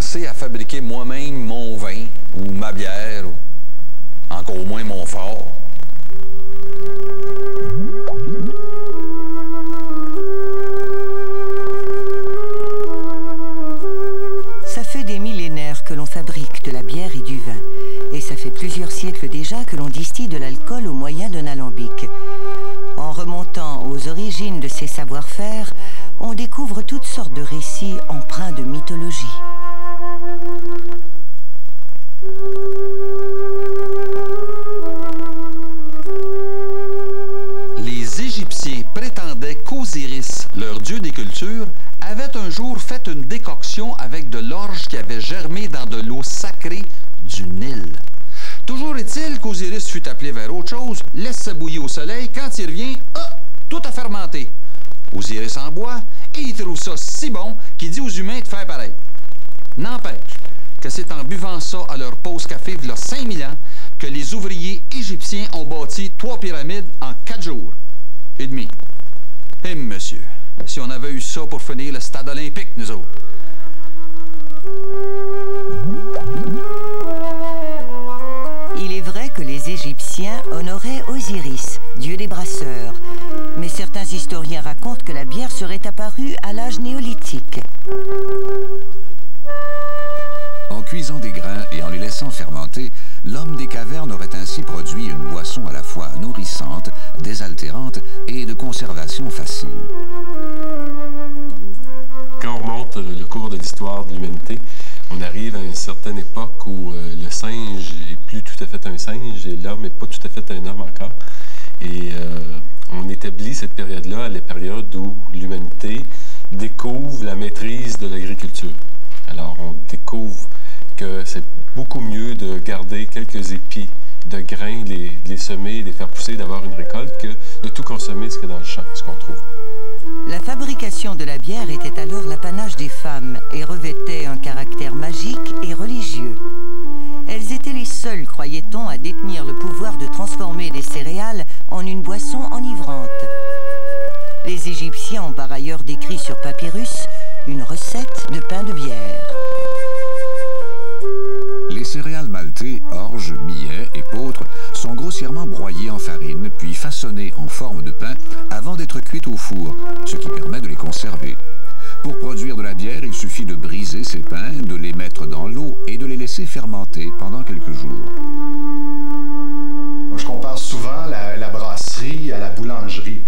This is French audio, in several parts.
commencer à fabriquer moi-même mon vin, ou ma bière, ou encore moins mon fort. Ça fait des millénaires que l'on fabrique de la bière et du vin. Et ça fait plusieurs siècles déjà que l'on distille de l'alcool au moyen d'un alambic. En remontant aux origines de ces savoir-faire, on découvre toutes sortes de récits empreints de mythologie. Les Égyptiens prétendaient qu'Osiris, leur dieu des cultures, avait un jour fait une décoction avec de l'orge qui avait germé dans de l'eau sacrée du Nil. Toujours est-il qu'Osiris fut appelé vers autre chose, laisse ça bouillir au soleil, quand il revient, tout a fermenté. Osiris en boit et il trouve ça si bon qu'il dit aux humains de faire pareil. N'empêche que c'est en buvant ça à leur pause café v'là 5000 ans que les ouvriers égyptiens ont bâti 3 pyramides en 4 jours et demi. Eh monsieur, si on avait eu ça pour finir le stade olympique, nous autres. Il est vrai que les Égyptiens honoraient Osiris, dieu des brasseurs. Mais certains historiens racontent que la bière serait apparue à l'âge néolithique. En cuisant des grains et en les laissant fermenter, l'homme des cavernes aurait ainsi produit une boisson à la fois nourrissante, désaltérante et de conservation facile. Quand on remonte le cours de l'histoire de l'humanité, on arrive à une certaine époque où le singe n'est plus tout à fait un singe et l'homme n'est pas tout à fait un homme encore. Et on établit cette période-là à la période où l'humanité découvre la maîtrise de l'agriculture. Alors on découvre que c'est beaucoup mieux de garder quelques épis de grains, les semer, les faire pousser, d'avoir une récolte, que de tout consommer ce qu'il y a dans le champ, ce qu'on trouve. La fabrication de la bière était alors l'apanage des femmes et revêtait un caractère magique et religieux. Elles étaient les seules, croyait-on, à détenir le pouvoir de transformer des céréales en une boisson enivrante. Les Égyptiens ont par ailleurs décrit sur papyrus une recette de pain de bière. Les céréales maltées, orge, millet et pourpre sont grossièrement broyées en farine, puis façonnées en forme de pain avant d'être cuites au four, ce qui permet de les conserver. Pour produire de la bière, il suffit de briser ces pains, de les mettre dans l'eau et de les laisser fermenter pendant quelques jours. Moi, je compare souvent la brasserie à la boulangerie.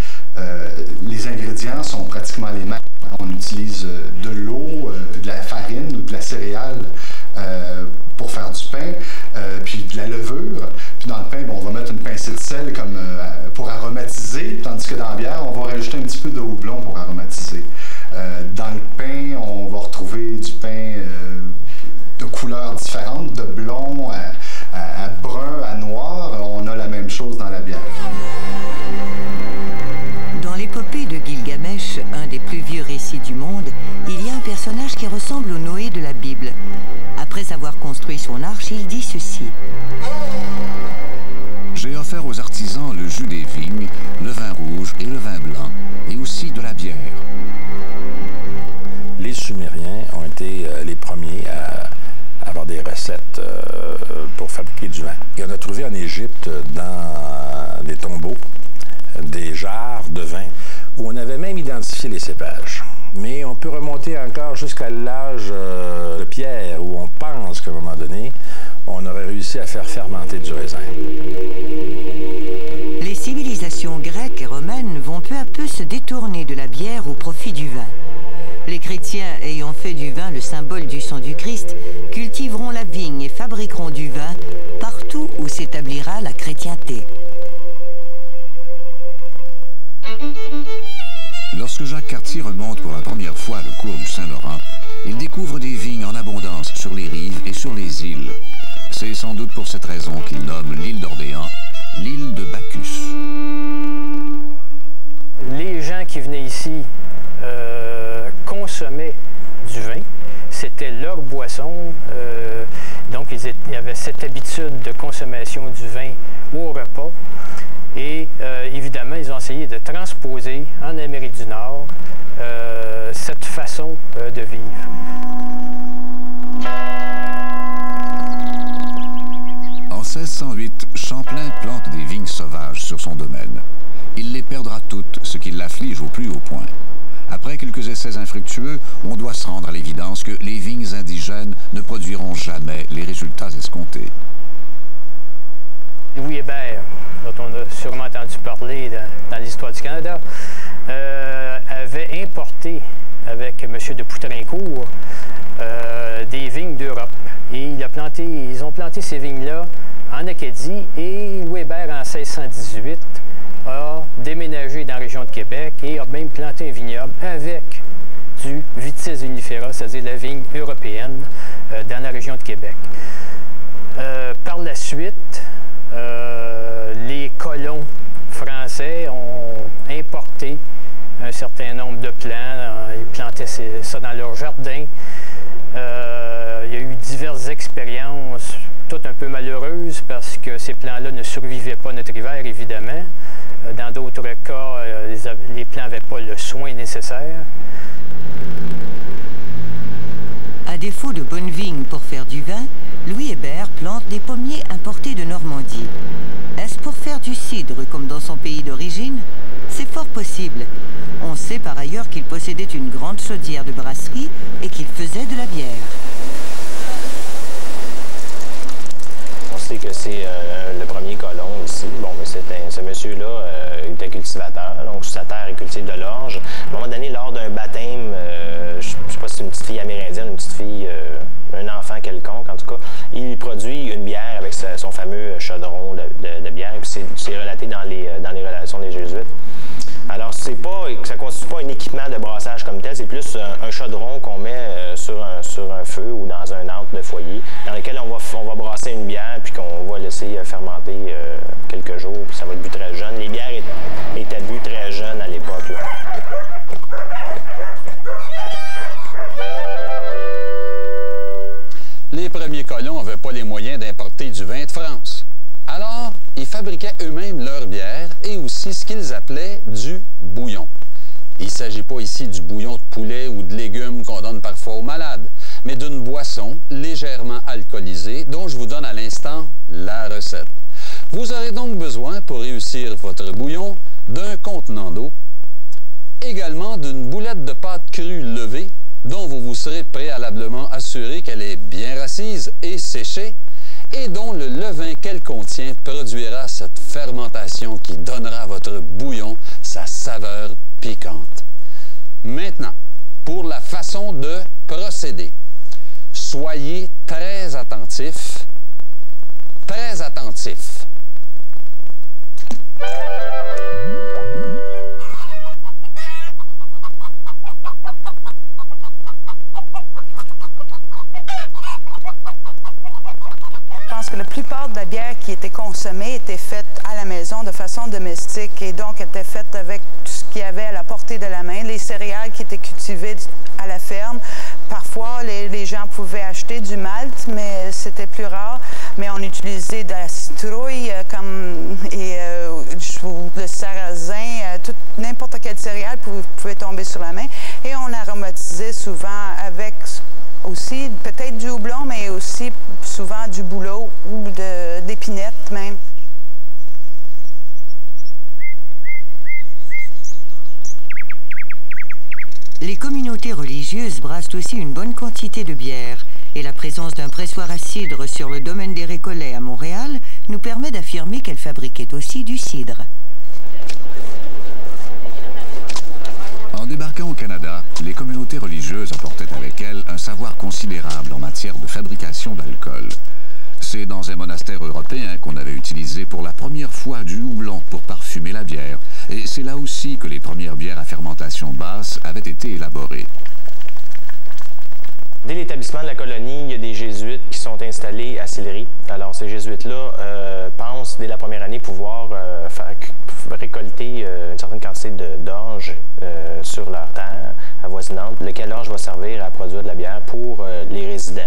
Les ingrédients sont pratiquement les mêmes. On utilise de l'eau, de la farine ou de la céréale pour faire du pain, puis de la levure. Puis dans le pain, bon, on va mettre une pincée de sel comme, pour aromatiser, tandis que dans la bière, on va rajouter un petit peu de houblon pour aromatiser. Dans le pain, on va retrouver du pain de couleurs différentes, de blond à brun, à noir. On a la même chose dans la bière. Dans l'épopée de Gilgamesh, un des plus vieux récits du monde, il y a un personnage qui ressemble au Noé de la Bible. Après avoir construit son arche, il dit ceci. J'ai offert aux artisans le jus des vignes, le vin rouge et le vin blanc, et aussi de la bière. Les Sumériens ont été les premiers à avoir des recettes pour fabriquer du vin. Et on a trouvé en Égypte, dans des tombeaux, des jarres de vin, où on avait même identifié les cépages. Mais on peut remonter encore jusqu'à l'âge de pierre, où on pense qu'à un moment donné, on aurait réussi à faire fermenter du raisin. Les civilisations grecques et romaines vont peu à peu se détourner de la bière au profit du vin. Les chrétiens ayant fait du vin le symbole du sang du Christ cultiveront la vigne et fabriqueront du vin partout où s'établira la chrétienté. Lorsque Jacques Cartier remonte pour la première fois le cours du Saint-Laurent, il découvre des vignes en abondance sur les rives et sur les îles. C'est sans doute pour cette raison qu'il nomme l'île d'Orléans l'île de Bacchus. Les gens qui venaient ici consommaient du vin. C'était leur boisson. Donc, ils avaient cette habitude de consommation du vin au repas. Et évidemment, ils ont essayé de transposer en Amérique du Nord cette façon de vivre. sauvages sur son domaine. Il les perdra toutes, ce qui l'afflige au plus haut point. Après quelques essais infructueux, on doit se rendre à l'évidence que les vignes indigènes ne produiront jamais les résultats escomptés. Louis Hébert, dont on a sûrement entendu parler dans l'histoire du Canada, avait importé avec M. de Poutrincourt des vignes d'Europe. Et ils ont planté ces vignes-là en Acadie et Louis Hébert, en 1618, a déménagé dans la région de Québec et a même planté un vignoble avec du Vitis vinifera, c'est-à-dire la vigne européenne, dans la région de Québec. Par la suite, les colons français ont importé un certain nombre de plants. Ils plantaient ça dans leur jardin. Il y a eu diverses expériences, toutes un peu malheureuses, parce que ces plants-là ne survivaient pas notre hiver, évidemment. Dans d'autres cas, les plants n'avaient pas le soin nécessaire. À défaut de bonnes vignes pour faire du vin, Louis Hébert plante des pommiers importés de Normandie. Est-ce pour faire du cidre comme dans son pays d'origine? C'est fort possible. On sait par ailleurs qu'il possédait une grande chaudière de brasserie et qu'il faisait de la bière. On sait que c'est le premier colon ici. Bon, mais ce monsieur-là était cultivateur, donc sur sa terre, il cultive de l'orge. À un moment donné, lors d'un baptême, je ne sais pas si c'est une petite fille amérindienne, une petite fille, un enfant quelconque, en tout cas, il produit une bière avec son fameux chaudron de bière, et puis c'est relaté dans les relations des Jésuites. Alors, ça ne constitue pas un équipement de brassage comme tel, c'est plus un chaudron qu'on met sur un feu ou dans un antre de foyer, dans lequel on va brasser une bière, puis qu'on va laisser fermenter quelques jours, puis ça va être bu très jeune. Les bières étaient bues très jeunes à l'époque. Les premiers colons n'avaient pas les moyens d'importer du vin de France. Alors, ils fabriquaient eux-mêmes leur bière et aussi ce qu'ils appelaient du bouillon. Il ne s'agit pas ici du bouillon de poulet ou de légumes qu'on donne parfois aux malades, mais d'une boisson légèrement alcoolisée dont je vous donne à l'instant la recette. Vous aurez donc besoin, pour réussir votre bouillon, d'un contenant d'eau, également d'une boulette de pâte crue levée, dont vous vous serez préalablement assuré qu'elle est bien rassise et séchée, et dont le levain qu'elle contient produira cette fermentation qui donnera à votre bouillon sa saveur piquante. Maintenant, pour la façon de procéder, soyez très attentifs, très attentifs. Je pense que la plupart de la bière qui était consommée était faite à la maison de façon domestique et donc était faite avec tout ce qu'il y avait à la portée de la main, les céréales qui étaient cultivées à la ferme. Parfois, les gens pouvaient acheter du malt, mais c'était plus rare. Mais on utilisait de la citrouille le sarrasin, n'importe quelle céréale pouvait tomber sur la main. Et on aromatisait souvent avec aussi peut-être du houblon, mais aussi souvent du bouleau ou d'épinettes même. Les communautés religieuses brassent aussi une bonne quantité de bière et la présence d'un pressoir à cidre sur le domaine des Récollets à Montréal nous permet d'affirmer qu'elles fabriquaient aussi du cidre. En débarquant au Canada, les communautés religieuses apportaient avec elles un savoir considérable en matière de fabrication d'alcool. C'est dans un monastère européen qu'on avait utilisé pour la première fois du houblon pour parfumer la bière. Et c'est là aussi que les premières bières à fermentation basse avaient été élaborées. Dès l'établissement de la colonie, il y a des jésuites qui sont installés à Sillery. Alors, ces jésuites-là pensent, dès la première année, pouvoir récolter une certaine quantité d'orge sur leur terre avoisinante, lequel orge va servir à produire de la bière pour les résidents,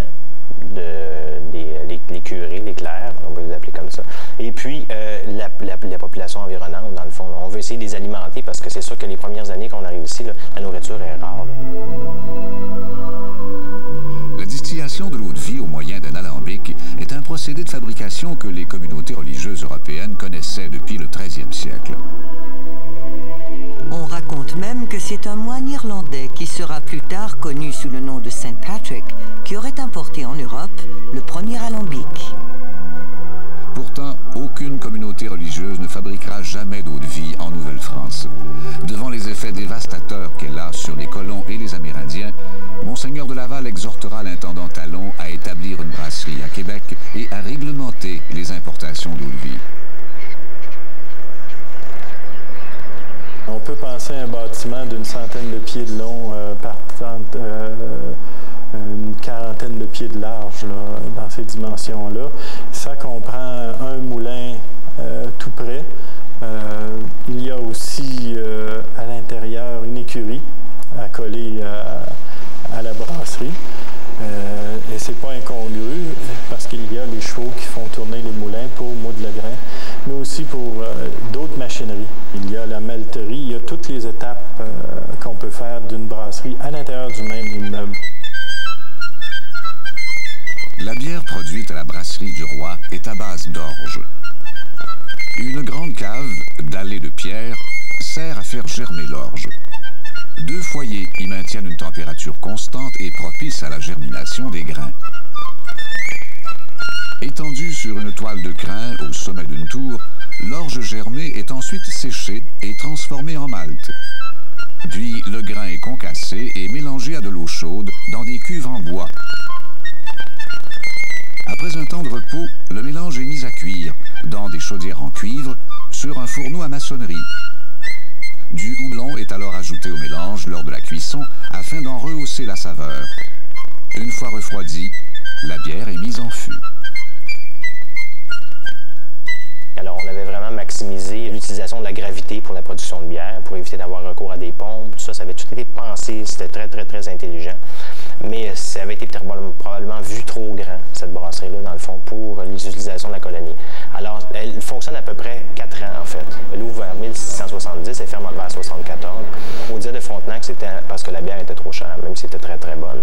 les curés, les clercs, on va les appeler comme ça. Et puis, la population environnante, dans le fond. On veut essayer de les alimenter parce que c'est sûr que les premières années qu'on arrive ici, là, la nourriture est rare. La distillation de l'eau de vie au moyen d'un alambic est un procédé de fabrication que les communautés religieuses européennes connaissaient depuis le XIIIe siècle. On raconte même que c'est un moine irlandais qui sera plus tard connu sous le nom de Saint Patrick qui aurait importé en Europe le premier alambic. Pourtant, aucune communauté religieuse ne fabriquera jamais d'eau-de-vie en Nouvelle-France. Devant les effets dévastateurs qu'elle a sur les colons et les Amérindiens, Monseigneur de Laval exhortera l'intendant Talon à établir une brasserie à Québec et à réglementer les importations d'eau-de-vie. On peut penser à un bâtiment d'une centaine de pieds de long par une quarantaine de pieds de large là, dans ces dimensions-là. Ça comprend un moulin tout près. Il y a aussi à l'intérieur une écurie accolée à la brasserie. Et c'est pas incongru parce qu'il y a les chevaux qui font tourner les moulins pour moudre le grain, mais aussi pour d'autres machineries. Il y a la malterie, il y a toutes les étapes qu'on peut faire d'une brasserie à l'intérieur du même immeuble. La bière produite à la brasserie du Roi est à base d'orge. Une grande cave, dallée de pierre, sert à faire germer l'orge. 2 foyers y maintiennent une température constante et propice à la germination des grains. Étendue sur une toile de crin au sommet d'une tour, l'orge germée est ensuite séchée et transformée en malt. Puis le grain est concassé et mélangé à de l'eau chaude dans des cuves en bois. Après un temps de repos, le mélange est mis à cuire dans des chaudières en cuivre sur un fourneau à maçonnerie. Du houblon est alors ajouté au mélange lors de la cuisson afin d'en rehausser la saveur. Une fois refroidie, la bière est mise en fût. Alors, on avait vraiment maximisé l'utilisation de la gravité pour la production de bière, pour éviter d'avoir recours à des pompes. Tout ça, ça avait tout été pensé, c'était très, très, très intelligent. Mais ça avait été probablement vu trop grand, cette brasserie-là, dans le fond, pour l'utilisation de la colonie. Alors, elle fonctionne à peu près 4 ans, en fait. Elle ouvre vers 1670 et ferme vers 1974. On disait de Frontenac, c'était parce que la bière était trop chère, même si c'était très, très bonne.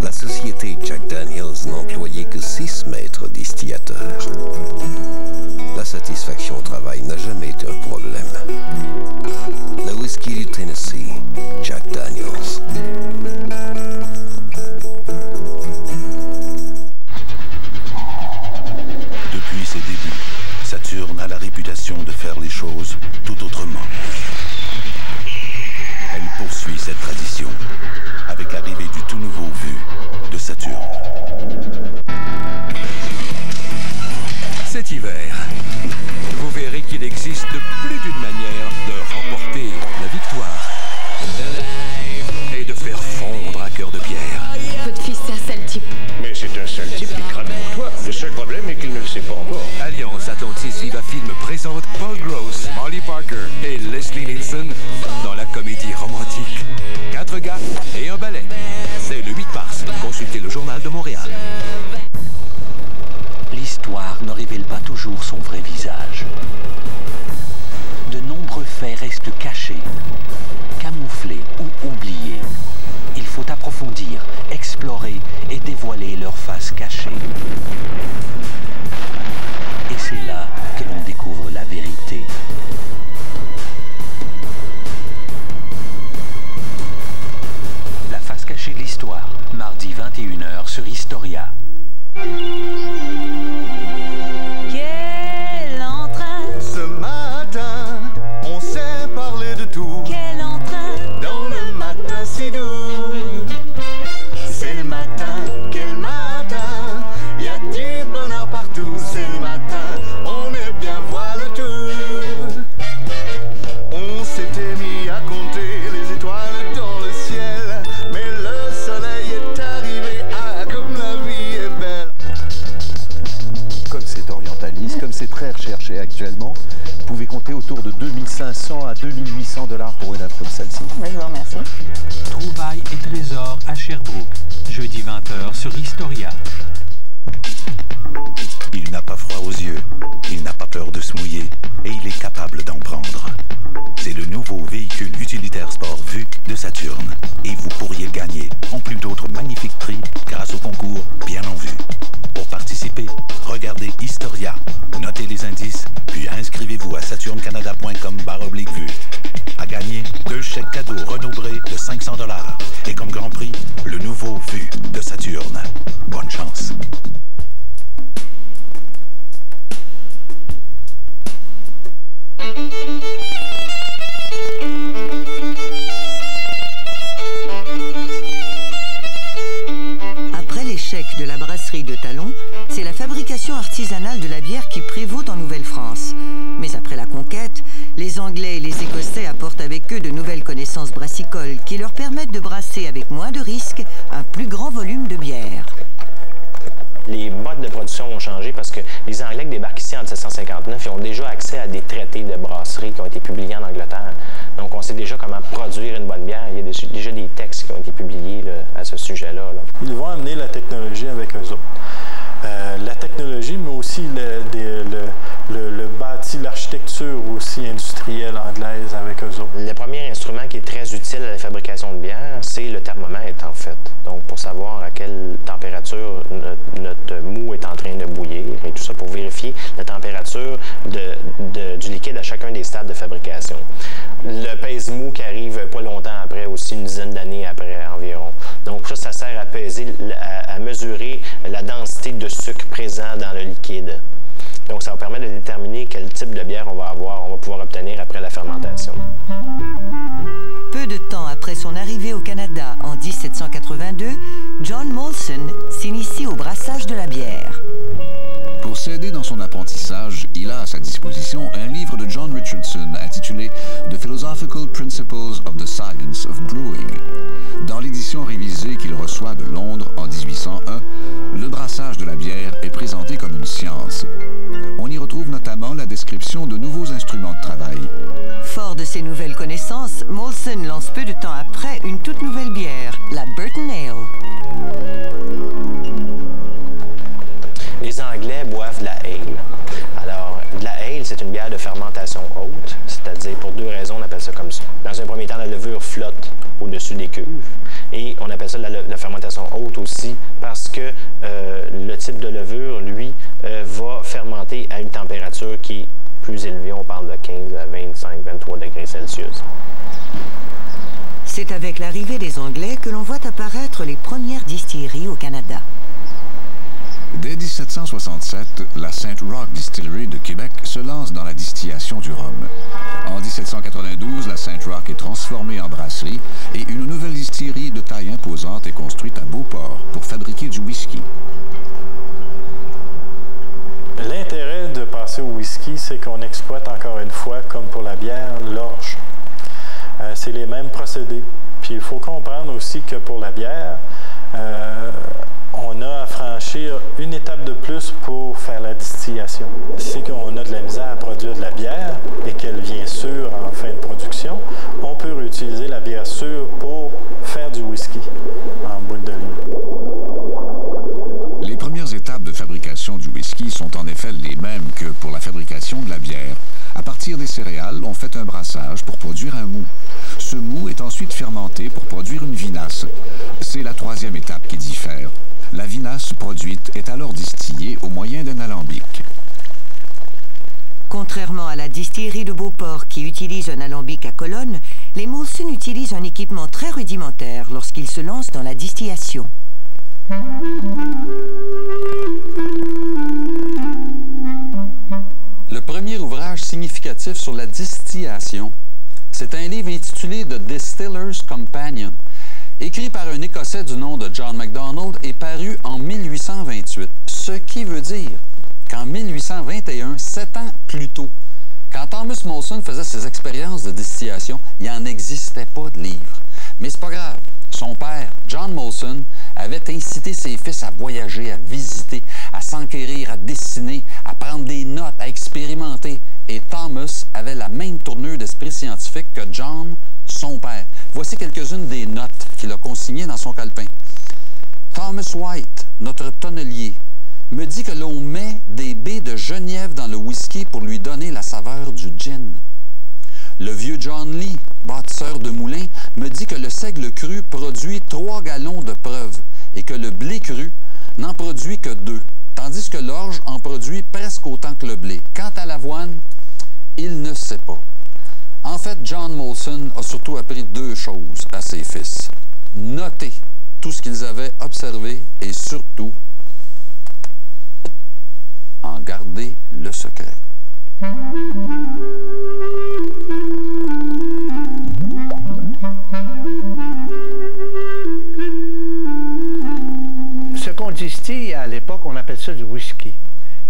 La société Jack Daniels n'employait que 6 maîtres distillateurs. La satisfaction au travail n'a jamais été un problème. Le whisky du Tennessee, Jack Daniels. Depuis ses débuts, Saturn a la réputation de faire les choses tout autrement. Elle poursuit cette tradition avec l'arrivée du tout nouveau Vue de Saturn. Cet hiver, vous verrez qu'il existe plus d'une manière de remporter la victoire et de faire fondre un cœur de pierre. Votre fils, c'est un sale type. Mais c'est un sale type qui crame pour toi. Le seul problème est qu'il ne le sait pas encore. Alliance Atlantis Viva Film présente Paul Gross, Molly Parker et Leslie Nielsen dans la comédie romantique 4 gars et un balai. C'est le 8 mars. Consultez le Journal de Montréal. L'histoire ne révèle pas toujours son vrai visage. De nombreux faits restent cachés, camouflés ou oubliés. Il faut approfondir, explorer et dévoiler leurs faces cachées. Et c'est là que l'on découvre la vérité. La face cachée de l'histoire, mardi 21h sur Historia. Quel entrain! Ce matin, on s'est parlé de tout. Quel entrain! Dans le matin si doux. C'est le matin, quel matin! Y a du bonheur partout. C'est le matin, on est bien, voilà tout. On s'était mis à compter les étoiles dans le ciel, mais le soleil est arrivé, ah comme la vie est belle. très recherché actuellement. Vous pouvez compter autour de 2500 à 2800 $ pour une œuvre comme celle-ci. Je vous remercie. Trouvailles et trésors à Sherbrooke, jeudi 20h sur Historia. Il n'a pas froid aux yeux, il n'a pas peur de se mouiller et il est capable d'en prendre. C'est le nouveau véhicule utilitaire sport Vue de Saturn. Et vous pourriez gagner, en plus d'autres magnifiques prix, grâce au concours Bien en Vue. Pour participer, regardez Historia, notez les indices, puis inscrivez-vous à saturncanada.com/vue. À gagner, 2 chèques cadeaux Renault Bré de 500 $. Et comme grand prix, le nouveau Vue de Saturn. Bonne chance. Après l'échec de la brasserie de Talon, c'est la fabrication artisanale de la bière qui prévaut en Nouvelle-France. Mais après la conquête, les Anglais et les Écossais apportent avec eux de nouvelles connaissances brassicoles qui leur permettent de brasser avec moins de risques un plus grand volume de bière. Les modes de production ont changé parce que les Anglais qui débarquent ici en 1759, ils ont déjà accès à des traités de brasserie qui ont été publiés en Angleterre. Donc, on sait déjà comment produire une bonne bière. Il y a déjà des textes qui ont été publiés là, à ce sujet-là. Ils vont amener la technologie avec eux autres. La technologie, mais aussi le bâti, l'architecture aussi industrielle anglaise avec eux autres. Le premier instrument qui est très utile à la fabrication de bière, c'est le thermomètre, en fait. Donc, pour savoir à quelle température notre mou est en train de bouillir et tout ça pour vérifier la température du liquide à chacun des stades de fabrication. Le pèse-mou qui arrive pas longtemps après, aussi une dizaine d'années après environ. Donc, ça sert à peser, à mesurer la densité de sucre présent dans le liquide. Donc, ça va permettre de déterminer quel type de bière on va pouvoir obtenir après la fermentation. Peu de temps après son arrivée au Canada en 1782, John Molson s'initie au brassage de la bière. Pour s'aider dans son apprentissage, il a à sa disposition un livre de John Richardson intitulé « The Philosophical Principles of the Science of Brewing ». Dans l'édition révisée qu'il reçoit de Londres en 1801, le brassage de la bière est présenté comme une science. On y retrouve notamment la description de nouveaux instruments de travail. Fort de ces nouvelles connaissances, Molson lance peu de temps après une toute nouvelle bière, la Burton Ale. Les Anglais boivent de la ale. Alors, de la ale, c'est une bière de fermentation haute, c'est-à-dire pour 2 raisons, on appelle ça comme ça. Dans un premier temps, la levure flotte au-dessus des cuves. Et on appelle ça la fermentation haute aussi parce que le type de levure, lui, va fermenter à une température qui est plus élevée. On parle de 15 à 25, 23 degrés Celsius. C'est avec l'arrivée des Anglais que l'on voit apparaître les premières distilleries au Canada. Dès 1767, la St. Roch Distillery de Québec se lance dans la distillation du rhum. En 1792, la St. Roch est transformée en brasserie et une nouvelle distillerie de taille imposante est construite à Beauport pour fabriquer du whisky. L'intérêt de passer au whisky, c'est qu'on exploite encore une fois, comme pour la bière, l'orge. C'est les mêmes procédés. Puis il faut comprendre aussi que pour la bière, on a à franchir une étape de plus pour faire la distillation. Si on a de la misère à produire de la bière et qu'elle vient sûre en fin de production, on peut réutiliser la bière sûre pour faire du whisky en bout de ligne. Les premières étapes de fabrication du whisky sont en effet les mêmes que pour la fabrication de la bière. À partir des céréales, on fait un brassage pour produire un mou. Ce mou est ensuite fermenté pour produire une vinasse. C'est la 3e étape qui diffère. La vinasse produite est alors distillée au moyen d'un alambic. Contrairement à la distillerie de Beauport qui utilise un alambic à colonne, les Molson utilisent un équipement très rudimentaire lorsqu'ils se lancent dans la distillation. Le premier ouvrage significatif sur la distillation, c'est un livre intitulé The Distiller's Companion, écrit par un Écossais du nom de John MacDonald et paru en 1828. Ce qui veut dire qu'en 1821, 7 ans plus tôt, quand Thomas Molson faisait ses expériences de distillation, il n'en existait pas de livre. Mais c'est pas grave. Son père, John Molson, avait incité ses fils à voyager, à visiter, à s'enquérir, à dessiner, à prendre des notes, à expérimenter. Et Thomas avait la même tournure d'esprit scientifique que John, son père. Voici quelques-unes des notes qu'il a consignées dans son calepin. Thomas White, notre tonnelier, me dit que l'on met des baies de genièvre dans le whisky pour lui donner la saveur du gin. Le vieux John Lee, bâtisseur de moulin, me dit que le seigle cru produit 3 gallons de preuve et que le blé cru n'en produit que 2, tandis que l'orge en produit presque autant que le blé. Quant à l'avoine, il ne sait pas. En fait, John Molson a surtout appris 2 choses à ses fils. Noter tout ce qu'ils avaient observé et surtout en garder le secret. Ce qu'on distille à l'époque, on appelle ça du whisky.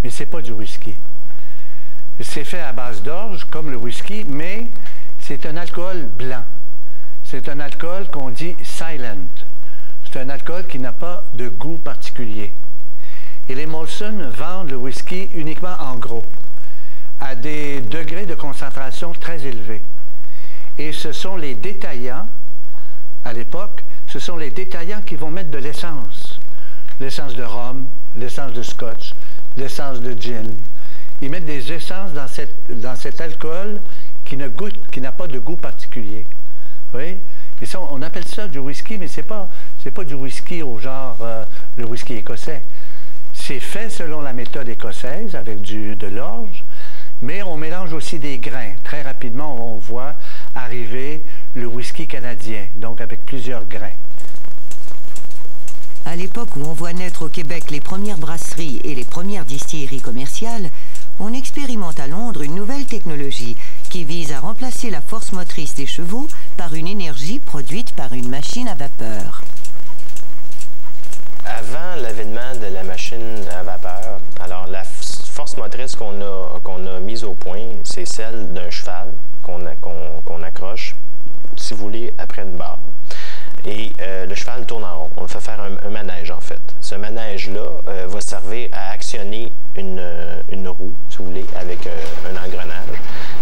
Mais c'est pas du whisky. C'est fait à base d'orge, comme le whisky, mais c'est un alcool blanc. C'est un alcool qu'on dit silent. C'est un alcool qui n'a pas de goût particulier. Et les Molson vendent le whisky uniquement en gros, à des degrés de concentration très élevés. Et ce sont les détaillants, à l'époque, ce sont les détaillants qui vont mettre de l'essence. L'essence de rhum, l'essence de scotch, l'essence de gin. Ils mettent des essences dans cet alcool qui n'a pas de goût particulier. Oui? Et ça, on appelle ça du whisky, mais c'est pas du whisky au genre le whisky écossais. C'est fait selon la méthode écossaise avec de l'orge, mais on mélange aussi des grains. Très rapidement, on voit arriver le whisky canadien, donc avec plusieurs grains. À l'époque où on voit naître au Québec les premières brasseries et les premières distilleries commerciales, on expérimente à Londres une nouvelle technologie qui vise à remplacer la force motrice des chevaux par une énergie produite par une machine à vapeur. Avant l'avènement de la machine à vapeur, alors la force motrice qu'on a mise au point, c'est celle d'un cheval qu'on accroche, si vous voulez, après une barre. Et le cheval tourne en rond. On le fait faire un manège, en fait. Ce manège-là va servir à actionner une roue, si vous voulez, avec un engrenage,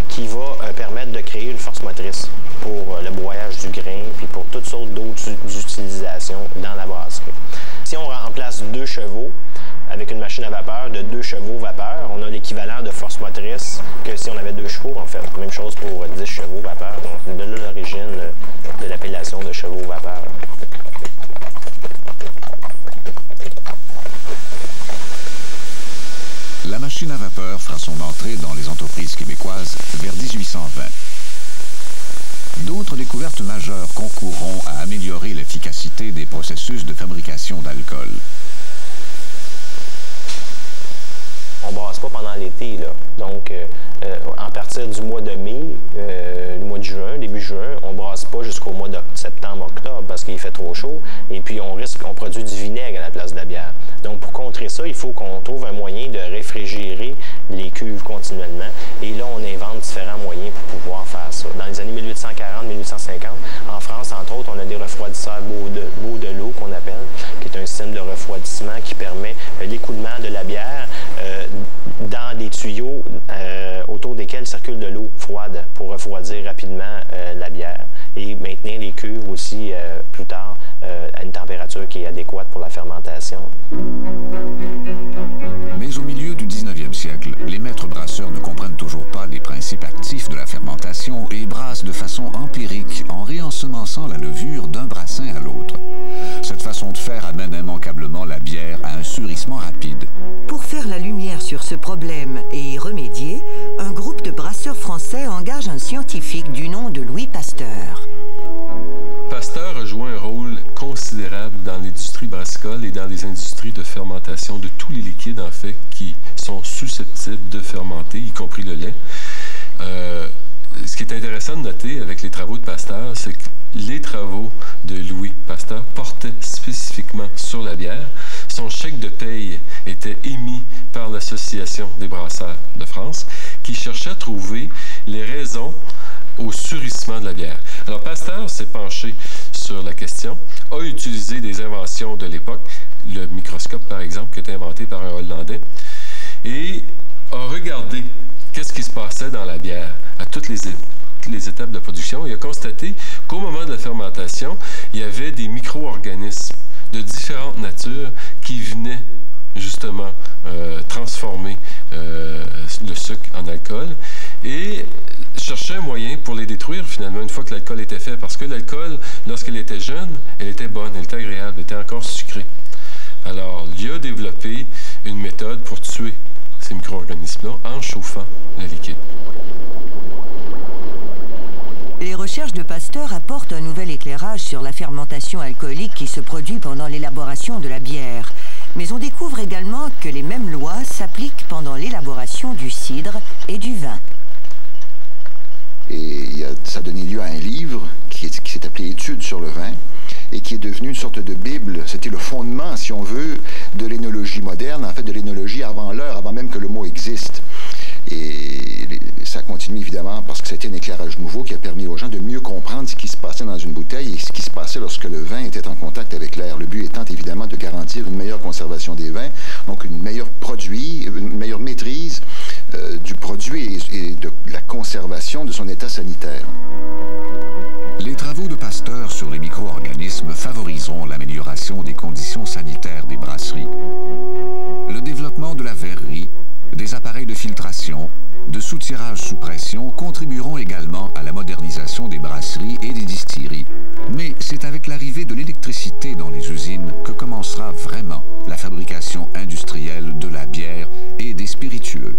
qui va permettre de créer une force motrice pour le broyage du grain, puis pour toutes sortes d'autres utilisations dans la brasserie. Si on remplace 2 chevaux avec une machine à vapeur de 2 chevaux vapeur, on a l'équivalent de force motrice que si on avait 2 chevaux, en fait. Même chose pour 10 chevaux vapeur. Donc, de là l'origine de l'appellation de chevaux vapeur. La machine à vapeur fera son entrée dans les entreprises québécoises vers 1820. D'autres découvertes majeures concourront à améliorer l'efficacité des processus de fabrication d'alcool. On ne brasse pas pendant l'été, là. Donc, à partir du mois de mai, le mois de juin, début juin, on ne brasse pas jusqu'au mois de septembre, octobre, parce qu'il fait trop chaud. Et puis, on produit du vinaigre à la place de la bière. Donc, pour contrer ça, il faut qu'on trouve un moyen de réfrigérer les cuves continuellement. Et là, on invente différents moyens pour pouvoir faire ça. Dans les années 1840-1850, en France, entre autres, on a des refroidisseurs beau de l'eau qu'on appelle, qui est un système de refroidissement qui permet l'écoulement de la bière dans des tuyaux autour desquels circule de l'eau froide pour refroidir rapidement la bière et maintenir les cuves aussi plus tard à une température qui est adéquate pour la fermentation. Mais au milieu du 19e siècle, les maîtres brasseurs ne comprennent toujours pas les principes actifs de la fermentation et brassent de façon empirique en réensemençant la levure d'un brassin à l'autre. Cette façon de faire amène immanquablement la bière à un surissement rapide. Pour faire la lumière sur ce problème et y remédier, un groupe de brasseurs français engage un scientifique du nom de Louis Pasteur. Pasteur a joué un rôle considérable dans l'industrie brassicole et dans les industries de fermentation de tous les liquides, en fait, qui sont susceptibles de fermenter, y compris le lait. Ce qui est intéressant de noter avec les travaux de Pasteur, c'est que les travaux de Louis Pasteur portaient spécifiquement sur la bière. Son chèque de paye était émis par l'Association des brasseurs de France, qui cherchait à trouver les raisons au surissement de la bière. Alors, Pasteur s'est penché sur la question a utilisé des inventions de l'époque, le microscope par exemple, qui a été inventé par un Hollandais, et a regardé qu'est-ce qui se passait dans la bière à toutes les étapes de production. Il a constaté qu'au moment de la fermentation, il y avait des micro-organismes de différentes natures qui venaient justement transformer le sucre en alcool et chercher un moyen pour les détruire finalement une fois que l'alcool était fait, parce que l'alcool, lorsqu'elle était jeune, elle était bonne, elle était agréable, elle était encore sucrée. Alors, il a développé une méthode pour tuer ces micro-organismes-là en chauffant le liquide. Les recherches de Pasteur apportent un nouvel éclairage sur la fermentation alcoolique qui se produit pendant l'élaboration de la bière. Mais on découvre également que les mêmes lois s'appliquent pendant l'élaboration du cidre et du vin. Et ça a donné lieu à un livre qui s'est appelé Études sur le vin et qui est devenu une sorte de Bible. C'était le fondement, si on veut, de l'énologie moderne, en fait de l'énologie avant l'heure, avant même que le mot existe. Et ça continue évidemment parce que c'était un éclairage nouveau qui a permis aux gens de mieux comprendre ce qui se passait dans une bouteille et ce qui se passait lorsque le vin était en contact avec l'air. Le but étant évidemment de garantir une meilleure conservation des vins, donc une meilleure maîtrise du produit et de la conservation de son état sanitaire. Les travaux de Pasteur sur les micro-organismes favoriseront l'amélioration des conditions sanitaires des brasseries. Le développement de la verrerie, des appareils de filtration, de soutirage sous pression contribueront également à la modernisation des brasseries et des distilleries. Mais c'est avec l'arrivée de l'électricité dans les usines que commencera vraiment la fabrication industrielle de la bière et des spiritueux.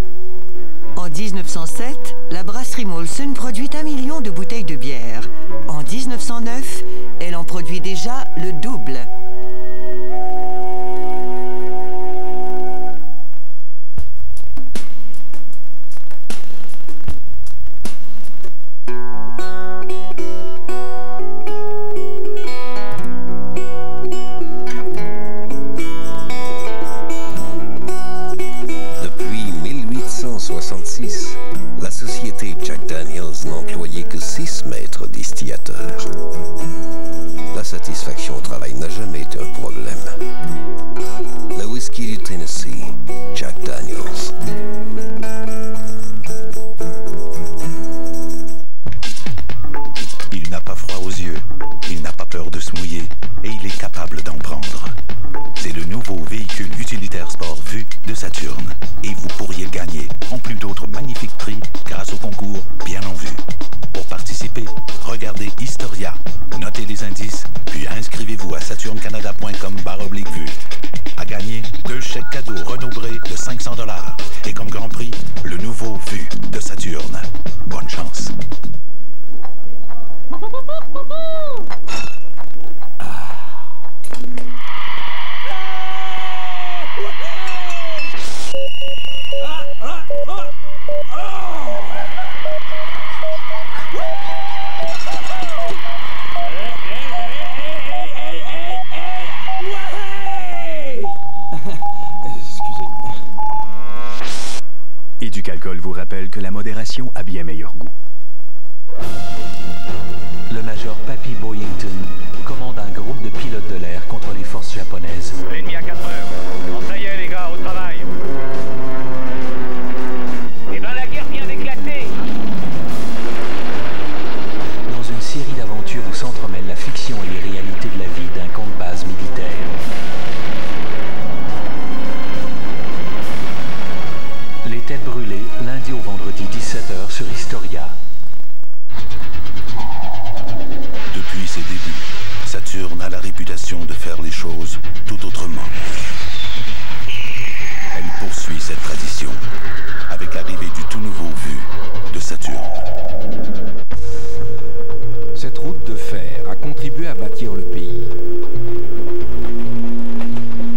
En 1907, la brasserie Molson produit 1 million de bouteilles de bière. En 1909, elle en produit déjà le double. La société Jack Daniels n'employait que 6 maîtres distillateurs. La satisfaction au travail n'a jamais été un problème. Le whisky du Tennessee, Jack Daniels. Il n'a pas froid aux yeux, il n'a pas peur de se mouiller et il est capable d'en prendre. C'est le nouveau véhicule utilitaire sport Vue de Saturn. Et vous pourriez gagner, en plus d'autres magnifiques prix, grâce au concours Bien en Vue. Pour participer, regardez Historia, notez les indices, puis inscrivez-vous à saturncanada.com/vue. À gagner, 2 chèques cadeaux Renault Bré de 500 $. Et comme grand prix, le nouveau Vue de Saturn. Bonne chance. Éducalcool vous rappelle que la modération a bien meilleur goût. Le major Pappy Boyington commande un groupe de pilotes de l'air contre les forces japonaises. L'ennemi à 4 heures. Bon, ça y est les gars, au travail. Eh ben la guerre vient d'éclater. Dans une série d'aventures où s'entremêlent la fiction et les réalités de la vie d'un camp de base militaire. Les têtes brûlées, lundi au vendredi 17h sur Historia. Depuis ses débuts, Saturn a la réputation de faire les choses tout autrement. Elle poursuit cette tradition avec l'arrivée du tout nouveau Vue de Saturn. Cette route de fer a contribué à bâtir le pays.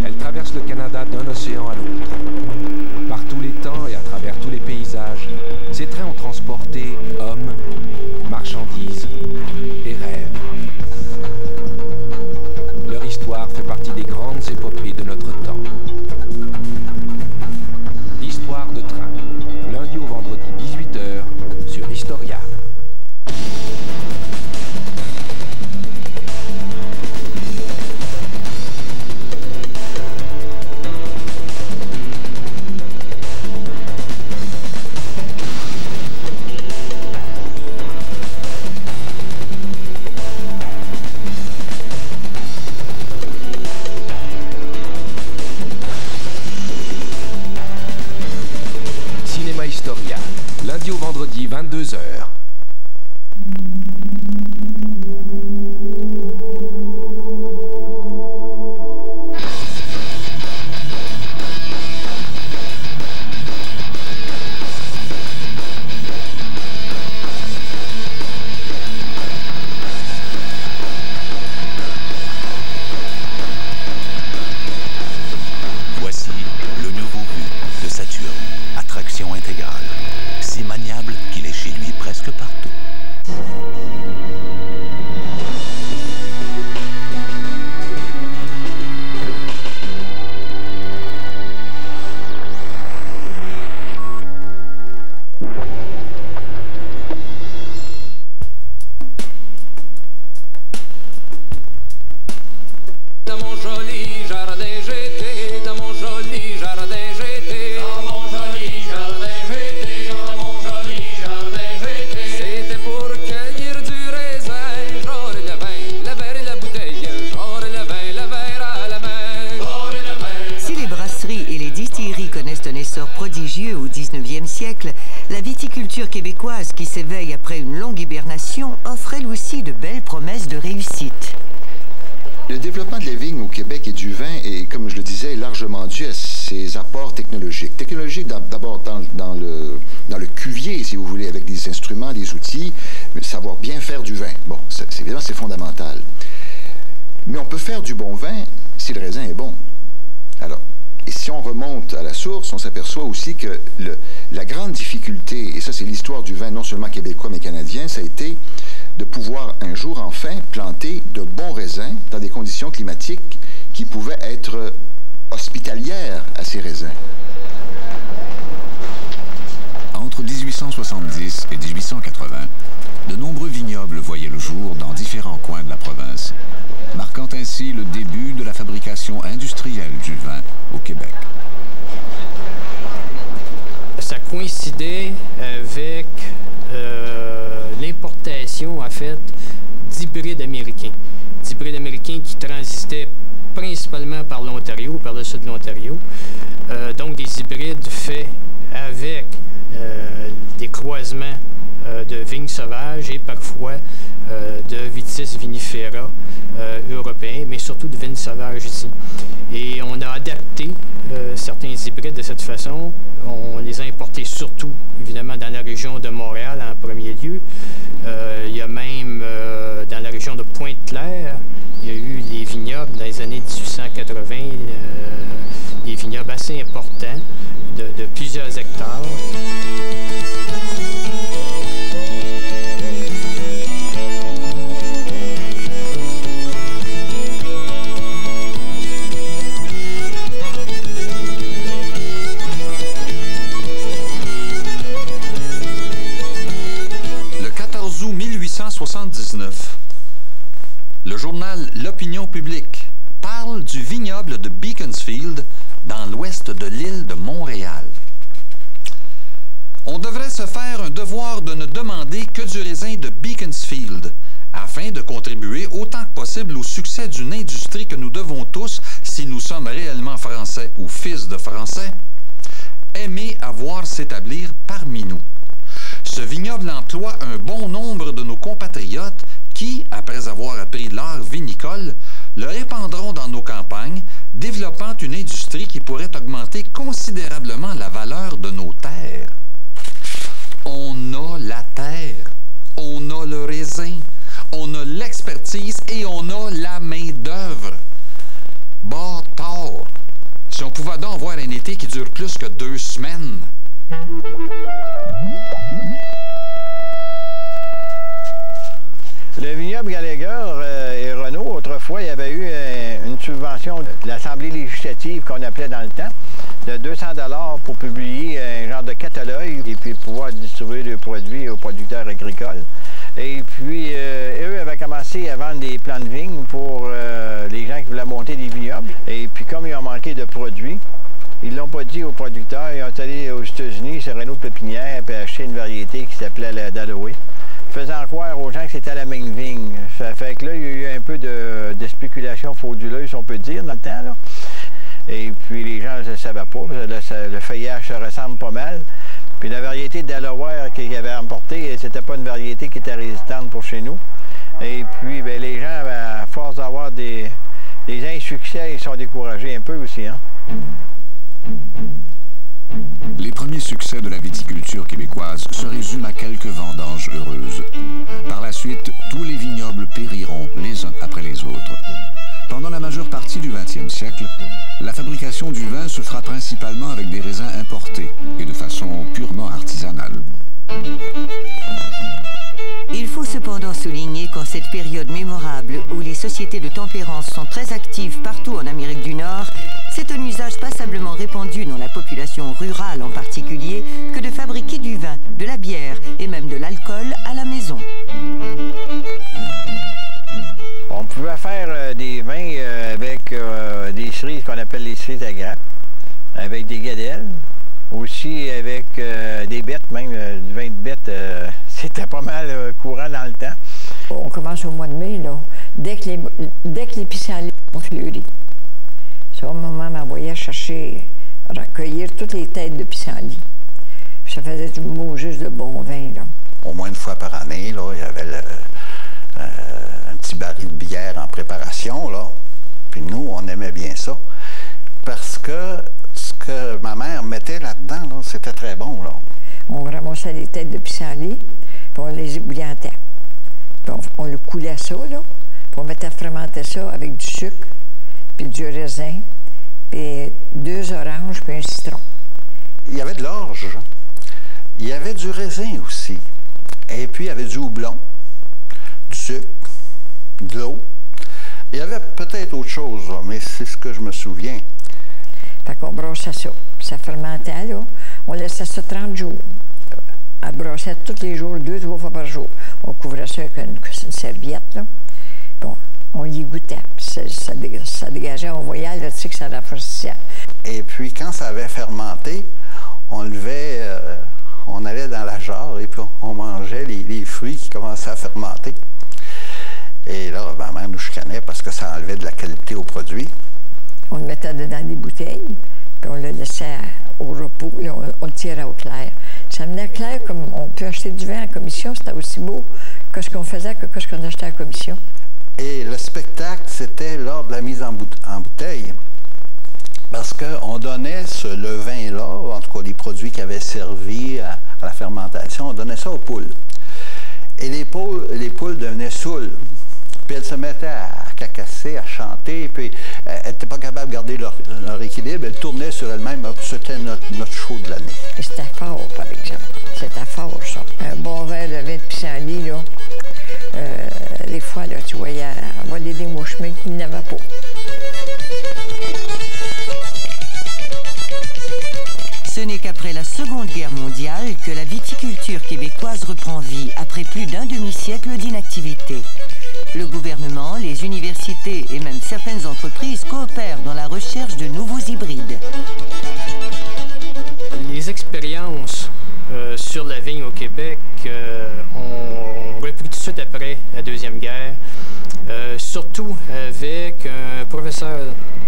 Elle traverse le Canada d'un océan à l'autre. Par tous les temps et à travers tous les paysages, ces trains ont transporté hommes, marchandises et rêves. Leur histoire fait partie des grandes épopées de notre temps. L'histoire de train, lundi au vendredi 18h sur Historia. fermentation intégrale, si maniable qu'il est chez lui presque partout. Prodigieux au 19e siècle, la viticulture québécoise qui s'éveille après une longue hibernation offre elle aussi de belles promesses de réussite. Le développement de la vigne au Québec et du vin est, comme je le disais, largement dû à ses apports technologiques. Technologiques d'abord dans le cuvier, si vous voulez, avec des instruments, des outils, mais savoir bien faire du vin. Bon, évidemment, c'est fondamental. Mais on peut faire du bon vin si le raisin est bon. Alors, et si on remonte à la source, on s'aperçoit aussi que la grande difficulté, et ça c'est l'histoire du vin non seulement québécois mais canadien, ça a été de pouvoir un jour enfin planter de bons raisins dans des conditions climatiques qui pouvaient être hospitalières à ces raisins. Entre 1870 et 1880, de nombreux vignobles voyaient le jour dans différents coins de la province, marquant ainsi le début de la fabrication industrielle du vin au Québec. Ça coïncidait avec l'importation, en fait, d'hybrides américains. D'hybrides américains qui transitaient principalement par l'Ontario, par le sud de l'Ontario. Donc des hybrides faits avec des croisements de vignes sauvages et parfois de Vitis vinifera européens, mais surtout de vignes sauvages ici. Et on a adapté certains hybrides de cette façon. On les a importés surtout, évidemment, dans la région de Montréal en premier lieu. Il y a même dans la région de Pointe-Claire, il y a eu les vignobles dans les années 1880, des vignobles assez importants de plusieurs hectares. Août 1879, le journal L'Opinion publique parle du vignoble de Beaconsfield dans l'ouest de l'île de Montréal. On devrait se faire un devoir de ne demander que du raisin de Beaconsfield afin de contribuer autant que possible au succès d'une industrie que nous devons tous, si nous sommes réellement français ou fils de français, aimer à voir s'établir parmi nous. Ce vignoble emploie un bon nombre de nos compatriotes qui, après avoir appris l'art vinicole, le répandront dans nos campagnes, développant une industrie qui pourrait augmenter considérablement la valeur de nos terres. On a la terre, on a le raisin, on a l'expertise et on a la main-d'œuvre. Bâtard! Si on pouvait donc avoir un été qui dure plus que 2 semaines. Le vignoble Gallagher et Renault, autrefois, il y avait eu une subvention de l'Assemblée législative qu'on appelait dans le temps, de 200 $ pour publier un genre de catalogue et puis pouvoir distribuer des produits aux producteurs agricoles. Et puis, eux avaient commencé à vendre des plants de vigne pour les gens qui voulaient monter des vignobles. Et puis, comme ils ont manqué de produits, ils ne l'ont pas dit aux producteurs. Ils ont allé aux États-Unis, chez Renault de Pépinière, puis acheté une variété qui s'appelait la Dalloway, faisant croire aux gens que c'était la même vigne. Ça fait que là, il y a eu un peu de spéculation frauduleuse, on peut dire, dans le temps, là. Et puis, les gens ne le savaient pas. Le feuillage se ressemble pas mal. Puis la variété de Delaware qu'ils avaient emportée, c'était pas une variété qui était résistante pour chez nous. Et puis, bien, les gens, à force d'avoir des insuccès, ils sont découragés un peu aussi, hein. Les premiers succès de la viticulture québécoise se résument à quelques vendanges heureuses. Par la suite, tous les vignobles périront les uns après les autres. Pendant la majeure partie du 20e siècle, la fabrication du vin se se fera principalement avec des raisins importés et de façon purement artisanale. Il faut cependant souligner qu'en cette période mémorable où les sociétés de tempérance sont très actives partout en Amérique du Nord, c'est un usage passablement répandu dans la population rurale en particulier que de fabriquer du vin, de la bière et même de l'alcool à la maison. On pouvait faire des vins avec des cerises qu'on appelle les cerises à grappes, avec des gadelles, aussi avec des bêtes, même du vin de bête, c'était pas mal courant dans le temps. On commence au mois de mai, là, dès que les pissenlits ont fleuri. Ça, maman m'envoyait chercher, recueillir toutes les têtes de pissenlits. Ça faisait du beau, juste de bon vin, là. Au moins une fois par année, là, il y avait un petit baril de bière en préparation, là. Puis nous, on aimait bien ça. Parce que ce que ma mère mettait là-dedans, là, c'était très bon, là. On ramassait les têtes de pissenlit, puis on les ébouillantait. Puis on le coulait ça, là. Puis on mettait à fermenter ça avec du sucre, puis du raisin, puis 2 oranges, puis un citron. Il y avait de l'orge. Il y avait du raisin aussi. Et puis, il y avait du houblon, du sucre, de l'eau. Il y avait peut-être autre chose, là, mais c'est ce que je me souviens. Fait qu'on brossait ça. Puis ça fermentait, là. On laissait ça 30 jours. On brossait tous les jours, 2-3 fois par jour. On couvrait ça avec une serviette, là. Puis on y goûtait. Puis ça dégageait, on voyait là, tu sais, que ça rafraîchissait. Et puis, quand ça avait fermenté, on levait, on allait dans la jarre et puis on mangeait les fruits qui commençaient à fermenter. Et là, ma mère nous chicanait parce que ça enlevait de la qualité au produit. On le mettait dedans des bouteilles, puis on le laissait au repos, et on le tirait au clair. Ça venait clair comme on peut acheter du vin en commission, c'était aussi beau que ce qu'on faisait que ce qu'on achetait en commission. Et le spectacle, c'était lors de la mise en bouteille. Parce qu'on donnait le vin-là, en tout cas les produits qui avaient servi à la fermentation, on donnait ça aux poules. Et les poules devenaient saoules. Puis elles se mettaient à cacasser, à chanter, puis elles n'étaient pas capables de garder leur équilibre, elles tournaient sur elles-mêmes. C'était notre show de l'année. C'était fort, par exemple. C'était fort, ça. Un bon verre de vin de pissenlit, là, des fois, là, tu voyais voler des mouchemins qu'il n'y avait pas. Ce n'est qu'après la Seconde Guerre mondiale que la viticulture québécoise reprend vie après plus d'un demi-siècle d'inactivité. Le gouvernement, les universités et même certaines entreprises coopèrent dans la recherche de nouveaux hybrides. Les expériences sur la vigne au Québec ont repris tout de suite après la Deuxième Guerre, surtout avec un professeur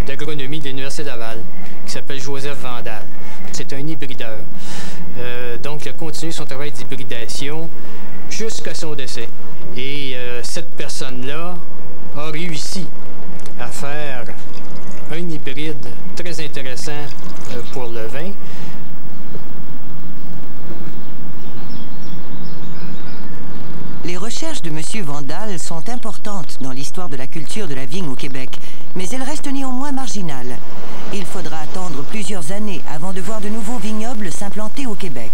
d'agronomie de l'Université Laval qui s'appelle Joseph Vandal. C'est un hybrideur. Donc, il a continué son travail d'hybridation jusqu'à son décès. Et cette personne-là a réussi à faire un hybride très intéressant pour le vin. Les recherches de M. Vandal sont importantes dans l'histoire de la culture de la vigne au Québec, mais elles restent néanmoins marginales. Il faudra attendre plusieurs années avant de voir de nouveaux vignobles s'implanter au Québec.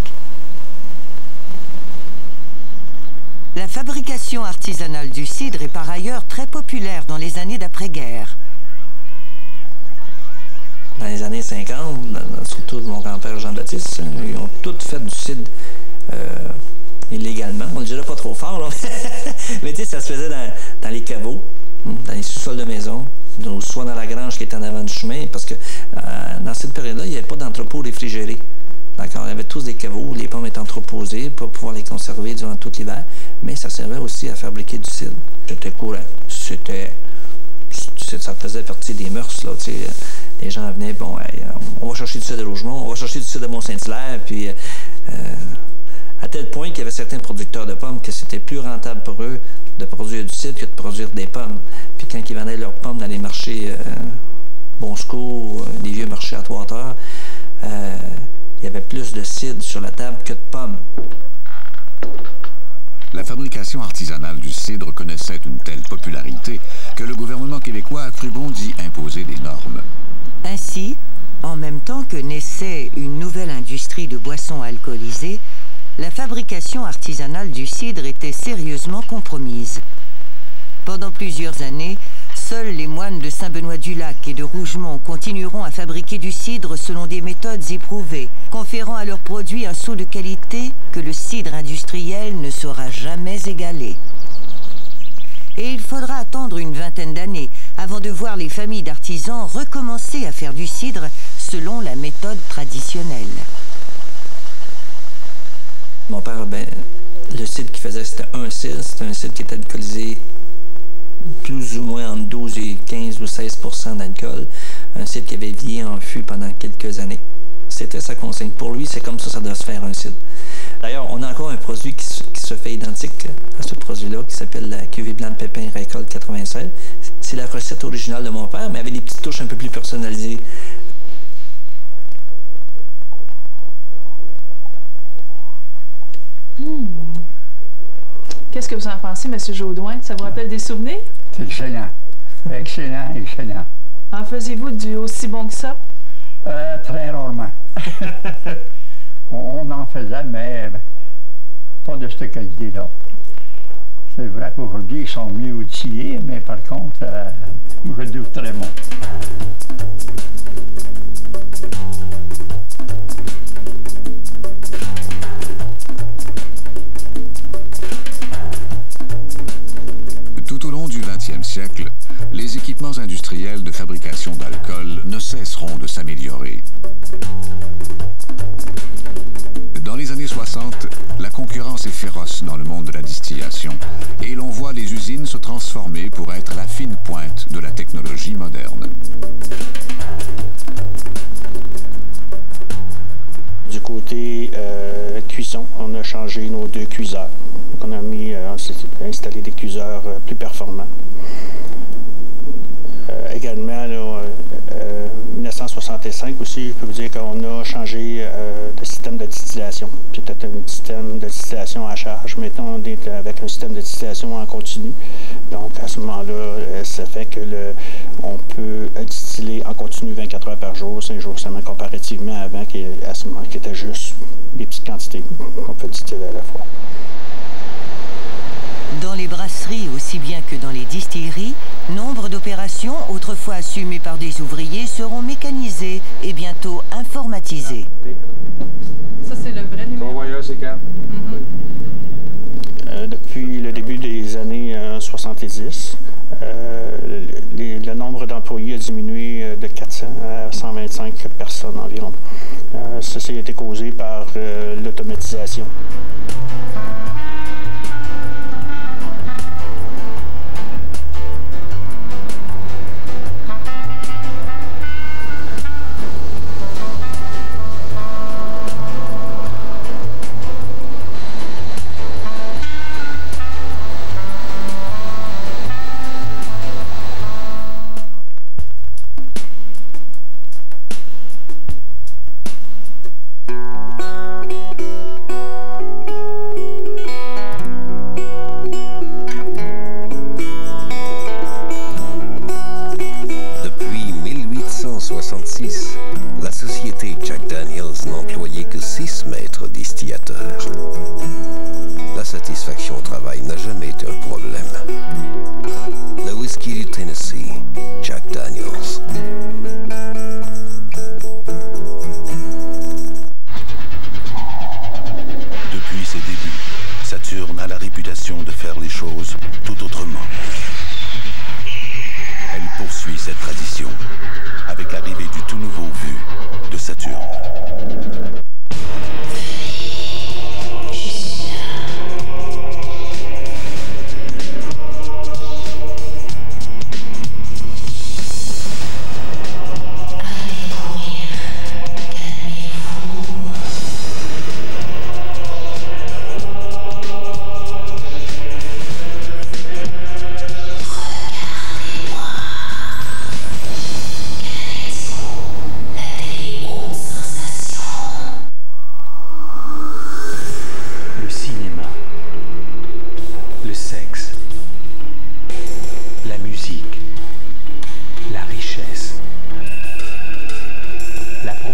La fabrication artisanale du cidre est par ailleurs très populaire dans les années d'après-guerre. Dans les années 50, surtout mon grand-père Jean-Baptiste, ils ont tous fait du cidre illégalement. On ne le dirait pas trop fort, là. Mais tu sais, ça se faisait dans les caveaux, dans les sous-sols de maison, soit dans la grange qui était en avant du chemin, parce que dans cette période-là, il n'y avait pas d'entrepôt réfrigéré. D'accord, on avait tous des caveaux, les pommes étaient entreposées pour pouvoir les conserver durant tout l'hiver, mais ça servait aussi à fabriquer du cidre. C'était courant. Ça faisait partie des mœurs, là, tu sais. Les gens venaient, bon, hey, on va chercher du cidre de Rougemont, on va chercher du cidre de Mont-Saint-Hilaire, puis à tel point qu'il y avait certains producteurs de pommes que c'était plus rentable pour eux de produire du cidre que de produire des pommes. Puis quand ils vendaient leurs pommes dans les marchés Bon Secours, les vieux marchés à Trois-Hauteurs, il y avait plus de cidre sur la table que de pommes. La fabrication artisanale du cidre connaissait une telle popularité que le gouvernement québécois a cru bon d'y imposer des normes. Ainsi, En même temps que naissait une nouvelle industrie de boissons alcoolisées, la fabrication artisanale du cidre était sérieusement compromise. Pendant plusieurs années, seuls les moines de Saint-Benoît-du-Lac et de Rougemont continueront à fabriquer du cidre selon des méthodes éprouvées, conférant à leurs produits un sceau de qualité que le cidre industriel ne saura jamais égaler. Et il faudra attendre une vingtaine d'années avant de voir les familles d'artisans recommencer à faire du cidre selon la méthode traditionnelle. Mon père, le cidre qu'il faisait, c'était un cidre. C'était un cidre qui était alcoolisé plus ou moins entre 12 et 15 ou 16 % d'alcool. Un cidre qui avait vieilli en fût pendant quelques années. C'était sa consigne. Pour lui, c'est comme ça doit se faire un cidre. D'ailleurs, on a encore un produit qui se fait identique à ce produit-là, qui s'appelle la cuvée blanc de pépins récolte 96. C'est la recette originale de mon père, mais avec des petites touches un peu plus personnalisées. Qu'est-ce que vous en pensez, M. Jaudoin? Ça vous rappelle des souvenirs? C'est excellent. Excellent, excellent. En faisiez-vous du aussi bon que ça? Très rarement. On en faisait, mais pas de cette qualité-là. C'est vrai qu'aujourd'hui, ils sont mieux outillés, mais par contre, je le trouve très bon. Tout au long du XXe siècle, les équipements industriels de fabrication d'alcool ne cesseront de s'améliorer. Dans les années 60, la concurrence est féroce dans le monde de la distillation et l'on voit les usines se transformer pour être la fine pointe de la technologie moderne. Du côté cuisson, on a changé nos 2 cuiseurs. Donc on s'est installé des cuiseurs plus performants. Également, là, 1965 aussi, je peux vous dire qu'on a changé de système de distillation. C'était un système de distillation à charge. Maintenant, on est avec un système de distillation en continu. Donc, à ce moment-là, ça fait que on peut distiller en continu 24 heures par jour, 5 jours semaine, comparativement avant, à ce moment, qui était juste des petites quantités qu'on peut distiller à la fois. Dans les brasseries aussi bien que dans les distilleries, nombre d'opérations autrefois assumées par des ouvriers seront mécanisées et bientôt informatisées. Ça, c'est le vrai numéro. Convoyeur, c'est quand? Depuis le début des années 70, le nombre d'employés a diminué de 400 à 125 personnes environ. Ça a été causé par l'automatisation. La société Jack Daniels n'employait que 6 maîtres distillateurs. La satisfaction au travail n'a jamais été un problème. Le whisky du Tennessee, Jack Daniels. Depuis ses débuts, Saturn a la réputation de faire les choses tout autrement. Elle poursuit cette tradition avec l'arrivée du tout nouveau Vue de Saturn.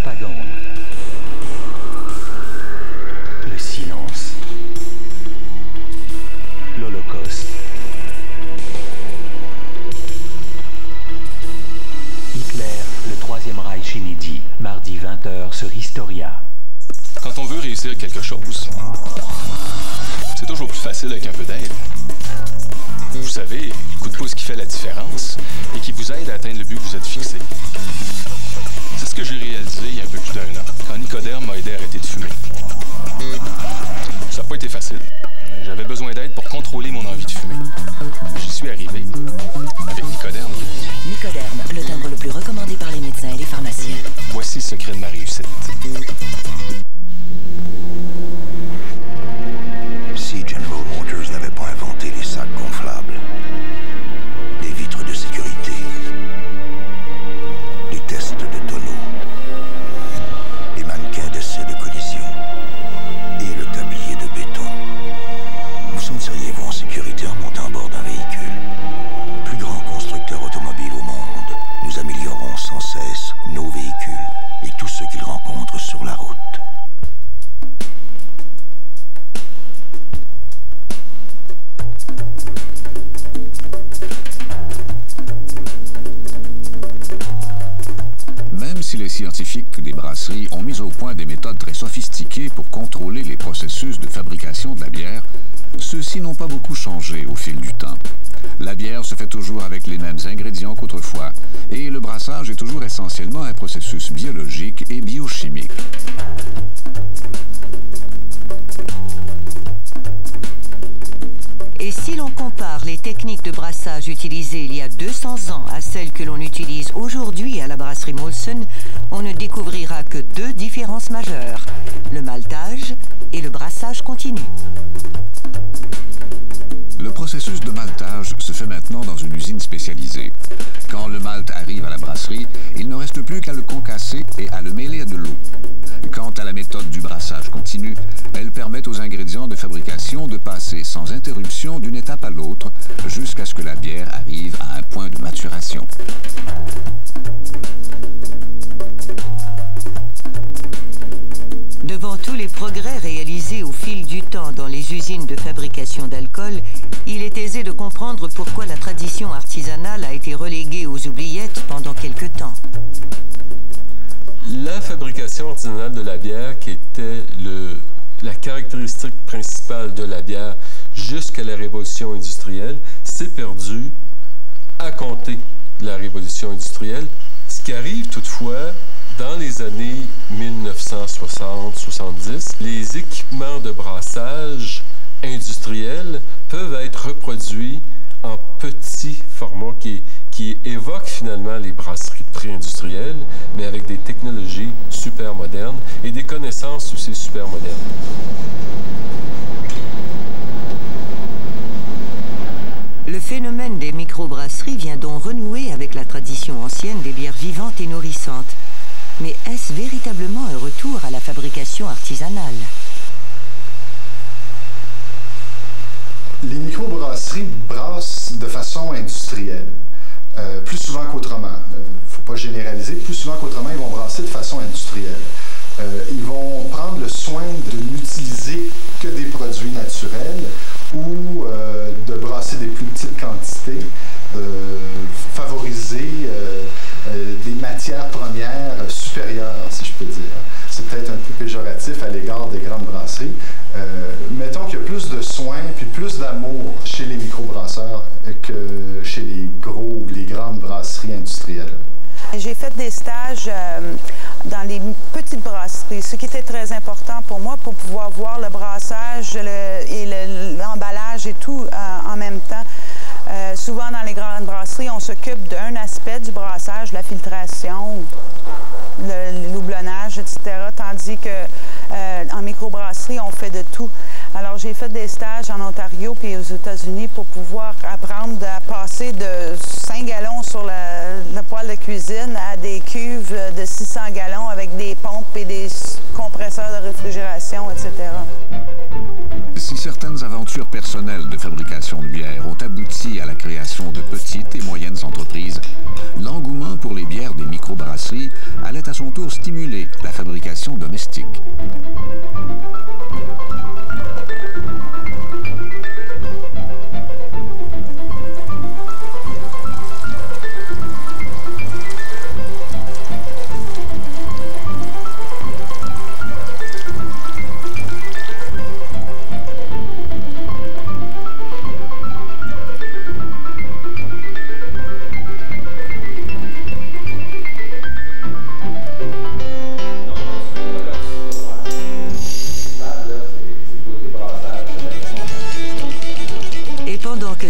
propagande. Le silence. L'Holocauste. Hitler, le Troisième Reich inédit, mardi 20h sur Historia. Quand on veut réussir quelque chose, c'est toujours plus facile avec un peu d'aide. Vous savez, le coup de pouce qui fait la différence et qui vous aide à atteindre le but que vous êtes fixé. C'est ce que j'ai réalisé il y a un peu plus d'1 an, quand Nicodème m'a aidé à arrêter de fumer. Ça n'a pas été facile. J'avais besoin d'aide pour contrôler mon envie de fumer. J'y suis arrivé avec Nicodème. Nicodème, le timbre le plus recommandé par les médecins et les pharmaciens. Voici le secret de ma réussite. Si General Motors n'avait pas inventé les sacs gonflables, les vitres de sécurité, les tests de tonneaux, les mannequins d'essai de collision et le tablier de béton, vous sentiriez-vous en sécurité en montant à bord d'un véhicule? Plus grand constructeur automobile au monde, nous améliorons sans cesse nos véhicules et tous ceux qu'ils rencontrent sur la route. Même si les scientifiques des brasseries ont mis au point des méthodes très sophistiquées pour contrôler les processus de fabrication de la bière, ceux-ci n'ont pas beaucoup changé au fil du temps. La bière se fait toujours avec les mêmes ingrédients qu'autrefois, et le brassage est toujours essentiellement un processus biologique et biochimique. Et si l'on compare les techniques de brassage utilisées il y a 200 ans à celles que l'on utilise aujourd'hui à la brasserie Molson, on ne découvrira que 2 différences majeures, le maltage et le brassage continu. Le processus de maltage se fait maintenant dans une usine spécialisée. Quand le malt arrive à la brasserie, il ne reste plus qu'à le concasser et à le mêler à de l'eau. Quant à la méthode du brassage continu, elle permet aux ingrédients de fabrication de passer sans interruption d'une étape à l'autre jusqu'à ce que la bière arrive à un point de maturation. Devant tous les progrès réalisés au fil du temps dans les usines de fabrication d'alcool, il est aisé de comprendre pourquoi la tradition artisanale a été reléguée aux oubliettes pendant quelque temps. La fabrication artisanale de la bière, qui était la caractéristique principale de la bière jusqu'à la révolution industrielle, s'est perdue à compter de la révolution industrielle. Ce qui arrive toutefois, dans les années 1960-70, les équipements de brassage industriels peuvent être reproduits en petits formats qui évoquent finalement les brasseries pré-industrielles, mais avec des technologies super modernes et des connaissances aussi super modernes. Le phénomène des microbrasseries vient donc renouer avec la tradition ancienne des bières vivantes et nourrissantes. Mais est-ce véritablement un retour à la fabrication artisanale? Les microbrasseries brassent de façon industrielle, plus souvent qu'autrement. Il ne faut pas généraliser, plus souvent qu'autrement, ils vont brasser de façon industrielle. Ils vont prendre le soin de n'utiliser que des produits naturels ou de brasser des plus petites quantités, favoriser des matières premières supérieures, si je peux dire. C'est peut-être un peu péjoratif à l'égard des grandes brasseries. Mettons qu'il y a plus de soins puis plus d'amour chez les microbrasseurs que chez les les grandes brasseries industrielles. J'ai fait des stages dans les petites brasseries, ce qui était très important pour moi pour pouvoir voir le brassage et l'emballage et tout en même temps. Souvent dans les grandes brasseries, on s'occupe d'un aspect du brassage, la filtration, le houblonnage, etc. Tandis que en microbrasserie, on fait de tout. Alors, j'ai fait des stages en Ontario puis aux États-Unis pour pouvoir apprendre à passer de 5 gallons sur le poêle de cuisine à des cuves de 600 gallons avec des pompes et des compresseurs de réfrigération, etc. Si Certaines aventures personnelles de fabrication de bière ont abouti à la création de petites et moyennes entreprises. L'engouement pour les bières des microbrasseries allait à son tour stimuler la fabrication domestique.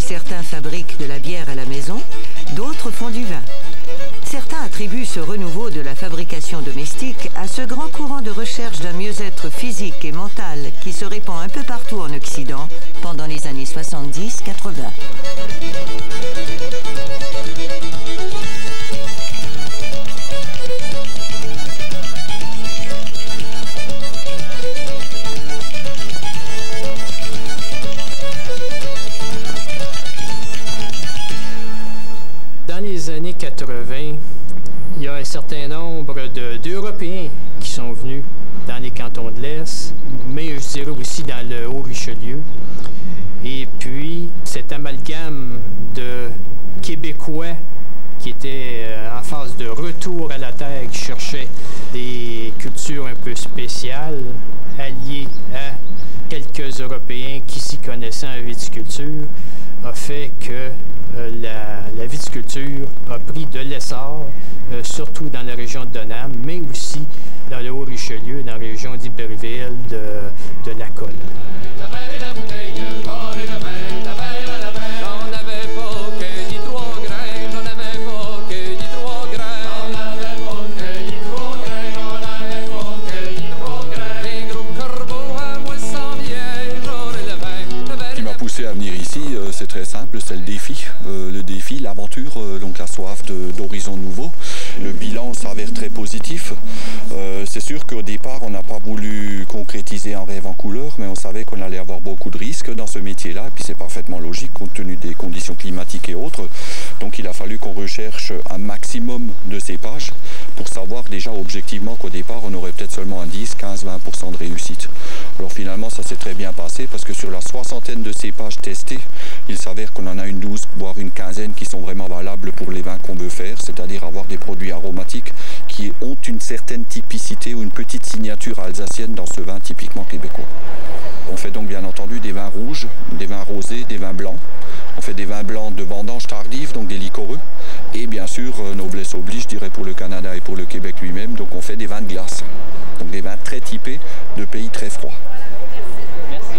Certains fabriquent de la bière à la maison, d'autres font du vin. Certains attribuent ce renouveau de la fabrication domestique à ce grand courant de recherche d'un mieux-être physique et mental qui se répand un peu partout en Occident pendant les années 70-80. Dans les années 80, il y a un certain nombre d'Européens qui sont venus dans les cantons de l'Est, mais je dirais aussi dans le Haut-Richelieu. Et puis, cet amalgame de Québécois qui étaient en phase de retour à la terre, qui cherchaient des cultures un peu spéciales, alliées à quelques Européens qui s'y connaissaient en viticulture, a fait que la viticulture a pris de l'essor, surtout dans la région de Donham, mais aussi dans le Haut-Richelieu, dans la région d'Iberville, de la Colle. À venir ici, c'est très simple, c'est le défi, l'aventure, donc la soif d'horizons nouveaux. Le bilan s'avère très positif. C'est sûr qu'au départ, on n'a pas voulu concrétiser un rêve en couleur, mais on savait qu'on allait avoir beaucoup de risques dans ce métier-là, et puis c'est parfaitement logique compte tenu des conditions climatiques et autres. Donc il a fallu qu'on recherche un maximum de cépages pour savoir déjà objectivement qu'au départ, on aurait peut-être seulement un 10, 15, 20% de réussite. Alors finalement, ça s'est très bien passé parce que sur la soixantaine de cépages testés, il s'avère qu'on en a une 12, voire une quinzaine qui sont vraiment valables pour les vins qu'on veut faire, c'est-à-dire avoir des produits aromatiques qui ont une certaine typicité ou une petite signature alsacienne dans ce vin typiquement québécois. On fait donc bien entendu des vins rouges, des vins rosés, des vins blancs. On fait des vins blancs de vendange tardive, donc des liquoreux. Et bien sûr, noblesse oblige, je dirais, pour le Canada et pour le Québec lui-même. Donc on fait des vins de glace. Donc des vins très typés de pays très froids. Merci.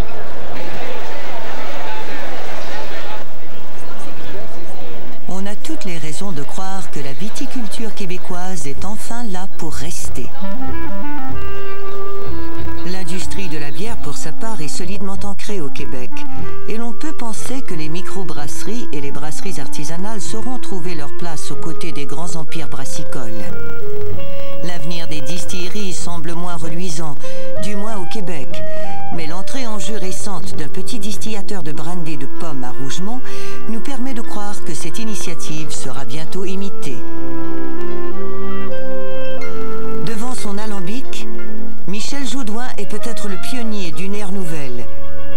On a toutes les raisons de croire que la viticulture québécoise est enfin là pour rester. L'industrie de la bière, pour sa part, est solidement ancrée au Québec. Et l'on peut penser que les microbrasseries et les brasseries artisanales sauront trouver leur place aux côtés des grands empires brassicoles. L'avenir des distilleries semble moins reluisant, du moins au Québec. Mais l'entrée en jeu récente d'un petit distillateur de brandy de pommes à Rougemont nous permet de croire que cette initiative sera bientôt imitée. Devant son alambic, Michel Jodoin est peut-être le pionnier d'une ère nouvelle,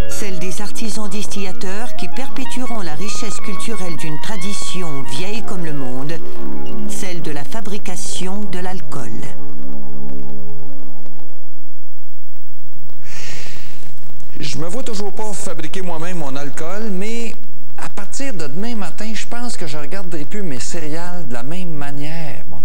celle des artisans distillateurs qui perpétueront la richesse culturelle d'une tradition vieille comme le monde, celle de la fabrication de l'alcool. Je me vois toujours pas fabriquer moi-même mon alcool, mais à partir de demain matin, je pense que je regarderai plus mes céréales de la même manière. Bon.